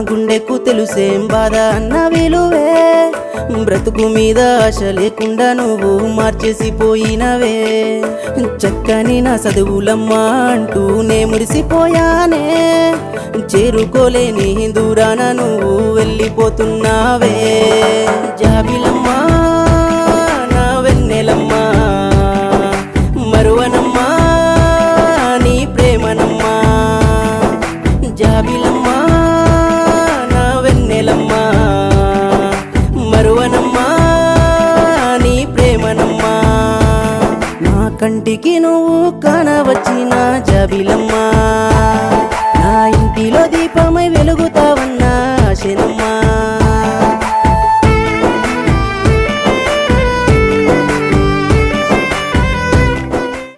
గుండెకు తెలుసేం బాధ అన్న విలువే బ్రతుకు మీద ఆశ లేకుండా నువ్వు మార్చేసిపోయినవే చక్కని నా చదువులమ్మా అంటూ నే మురిసిపోయానే చేరుకోలేని దూరాన నువ్వు వెళ్ళిపోతున్నావే జాబిలమ్మా నా వెన్నెలమ్మా మరువనమ్మా నీ ప్రేమనమ్మా జాబిలమ్మా నా వెన్నెలమ్మా మరువనమ్మా నీ ప్రేమనమ్మా నా కంటికి నువ్వు కానవచ్చిన జాబిలమ్మా నా ఇంటిలో దీపమై వెలుగుతావన్నా ఆశనమ్మా